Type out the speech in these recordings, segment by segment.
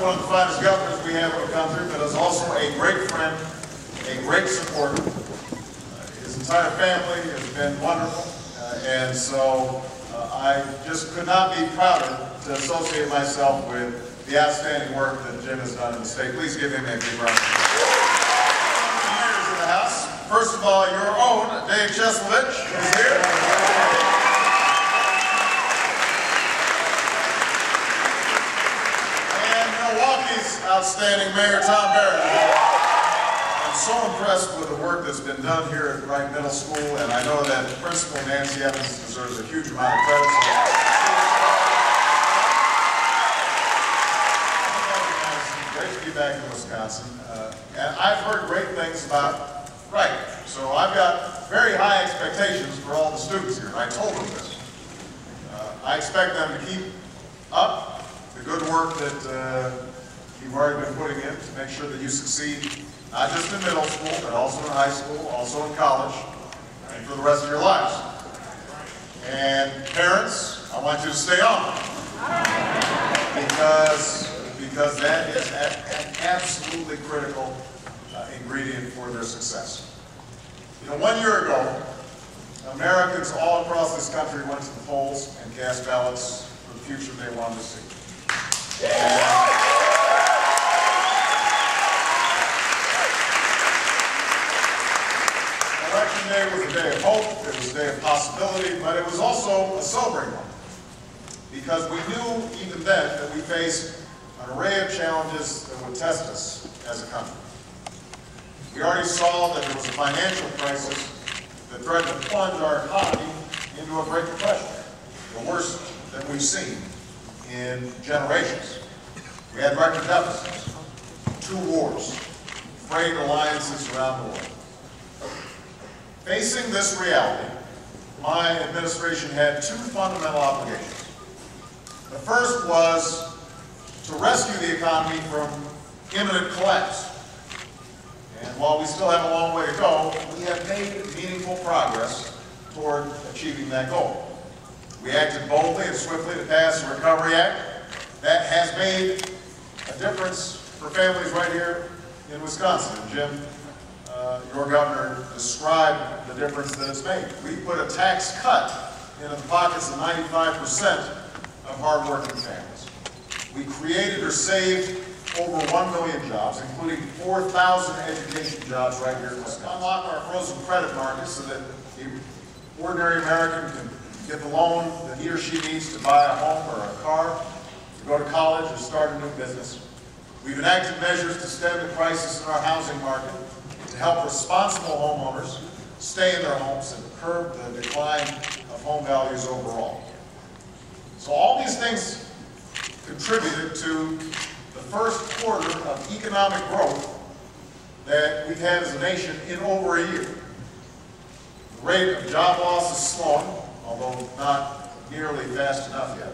only one of the finest governors we have in the country, but is also a great friend, a great supporter. His entire family has been wonderful, and so I just could not be prouder to associate myself with the outstanding work that Jim has done in the state. Please give him a big round of applause. Mayors in the House. First of all, your own Dave Cheslovich is here. Milwaukee's outstanding Mayor Tom Barrett. I'm so impressed with the work that's been done here at Wright Middle School, and I know that Principal Nancy Evans deserves a huge amount of credit. Great to be back in Wisconsin, and I've heard great things about Wright, so I've got very high expectations for all the students here, and I told them this. I expect them to keep up the good work that you've already been putting in to make sure that you succeed, not just in middle school, but also in high school, also in college, and for the rest of your lives. And parents, I want you to stay on, because that is an absolutely critical ingredient for their success. You know, 1 year ago, Americans all across this country went to the polls and cast ballots for the future they wanted to see. Election day was a day of hope, it was a day of possibility, but it was also a sobering one. Because we knew even then that we faced an array of challenges that would test us as a country. We already saw that there was a financial crisis that threatened to plunge our economy into a Great Depression, the worst that we've seen in generations. We had record deficits, 2 wars, frayed alliances around the world. Facing this reality, my administration had 2 fundamental obligations. The first was to rescue the economy from imminent collapse. And while we still have a long way to go, we have made meaningful progress toward achieving that goal. We acted boldly and swiftly to pass the Recovery Act. That has made a difference for families right here in Wisconsin. And Jim, your governor, described the difference that it's made. We put a tax cut into the pockets of 95% of hardworking families. We created or saved over 1 million jobs, including 4,000 education jobs right here in Wisconsin. Unlock our frozen credit market so that the ordinary American can get the loan that he or she needs to buy a home or a car, to go to college or start a new business. We've enacted measures to stem the crisis in our housing market, to help responsible homeowners stay in their homes and curb the decline of home values overall. So all these things contributed to the first quarter of economic growth that we've had as a nation in over a year. The rate of job loss is slowing, although not nearly fast enough yet.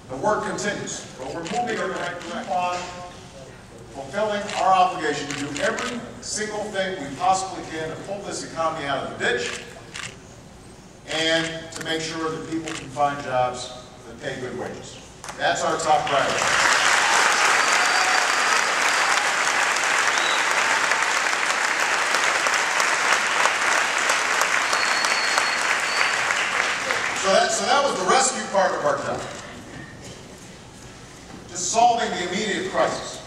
The work continues, but we're moving in the right direction on fulfilling our obligation to do every single thing we possibly can to pull this economy out of the ditch and to make sure that people can find jobs that pay good wages. That's our top priority. So that was the rescue part of our job. Just solving the immediate crisis.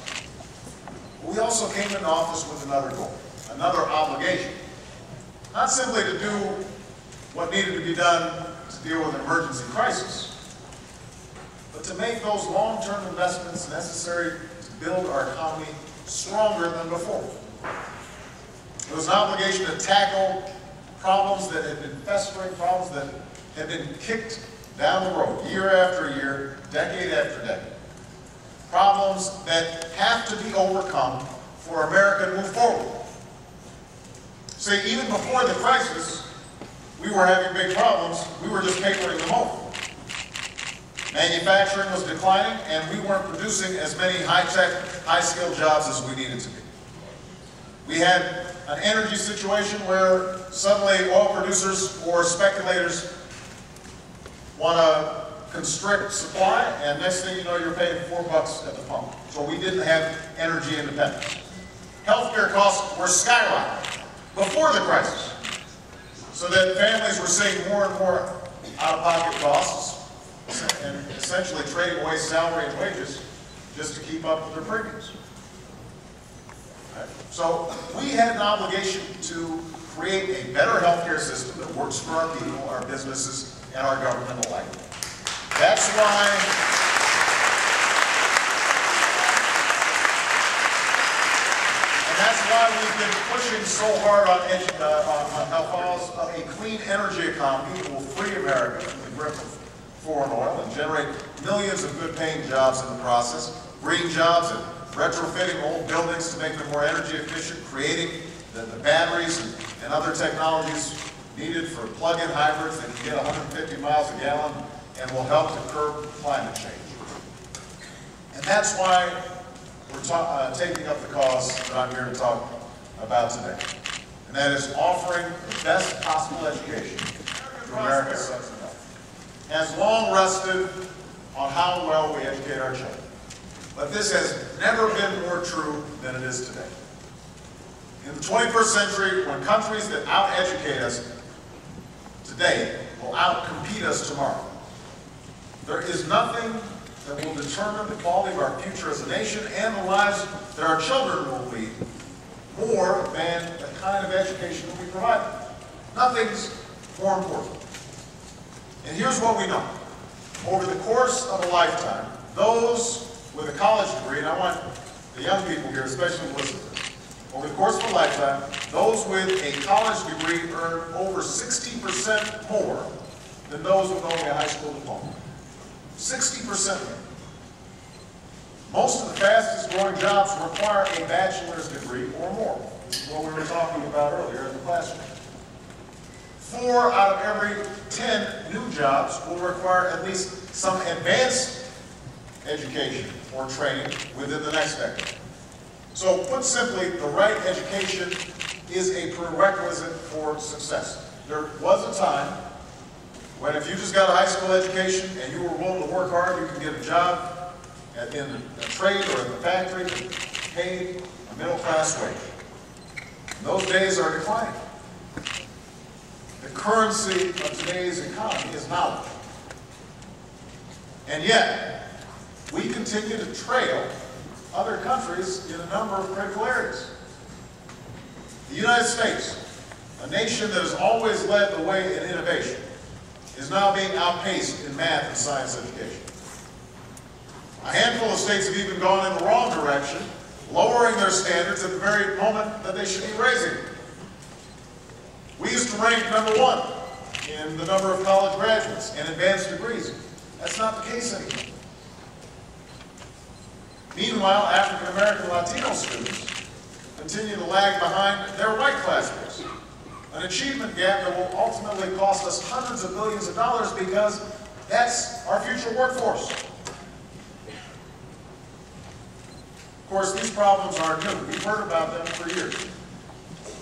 We also came into office with another goal, another obligation. Not simply to do what needed to be done to deal with an emergency crisis, but to make those long-term investments necessary to build our economy stronger than before. It was an obligation to tackle problems that had been festering, problems that had been kicked down the road, year after year, decade after decade. Problems that have to be overcome for America to move forward. See, even before the crisis, we were having big problems. We were just papering them over. Manufacturing was declining, and we weren't producing as many high-tech, high-skilled jobs as we needed to be. We had an energy situation where suddenly oil producers or speculators want to constrict supply, and next thing you know, you're paying $4 at the pump. So we didn't have energy independence. Healthcare costs were skyrocketing before the crisis, so that families were seeing more and more out-of-pocket costs and essentially trading away salary and wages just to keep up with their premiums. Right? So we had an obligation to create a better healthcare system that works for our people, our businesses, and our government alike. That's why we've been pushing so hard on a clean energy economy that will free America from the grip of foreign oil and generate millions of good-paying jobs in the process, green jobs and retrofitting old buildings to make them more energy efficient, creating the batteries and other technologies needed for plug-in hybrids that can get 150 miles a gallon and will help to curb climate change. And that's why we're taking up the cause that I'm here to talk about today. And that is offering the best possible education to America's sons and daughters. Has long rested on how well we educate our children. But this has never been more true than it is today. In the 21st century, when countries that out-educate us today will out-compete us tomorrow, there is nothing that will determine the quality of our future as a nation and the lives that our children will lead more than the kind of education that we provide them. Nothing's more important. And here's what we know. Over the course of a lifetime, those with a college degree, and I want the young people here especially to listen to this, over the course of a lifetime, those with a college degree earn over 60% more than those with only a high school diploma. 60% more. Most of the fastest growing jobs require a bachelor's degree or more. This is what we were talking about earlier in the classroom. 4 out of every 10 new jobs will require at least some advanced education or training within the next decade. So put simply, the right education is a prerequisite for success. There was a time when if you just got a high school education and you were willing to work hard, you could get a job in a trade or in the factory paid a middle-class wage. And those days are declining. The currency of today's economy is knowledge. And yet, we continue to trail other countries in a number of critical areas. The United States, a nation that has always led the way in innovation, is now being outpaced in math and science education. A handful of states have even gone in the wrong direction, lowering their standards at the very moment that they should be raising them. We used to rank #1 in the number of college graduates and advanced degrees. That's not the case anymore. Meanwhile, African American Latino students continue to lag behind their white classmates. An achievement gap that will ultimately cost us hundreds of billions of dollars because that's our future workforce. Of course, these problems aren't new. We've heard about them for years.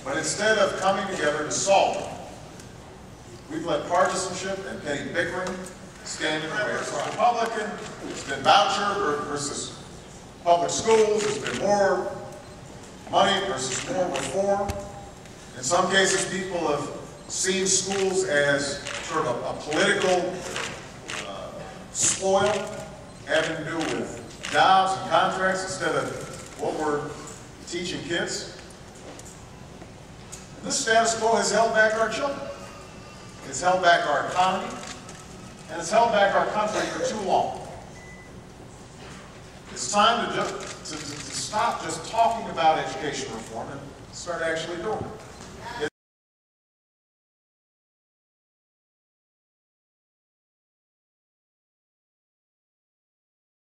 But instead of coming together to solve them, we've let partisanship and petty bickering stand in the way. It's Republican, it's been voucher versus public schools, it's been more money versus more reform. In some cases, people have seen schools as sort of a political spoil having to do with jobs and contracts instead of what we're teaching kids. And this status quo has held back our children. It's held back our economy, and it's held back our country for too long. It's time to stop just talking about education reform and start actually doing it.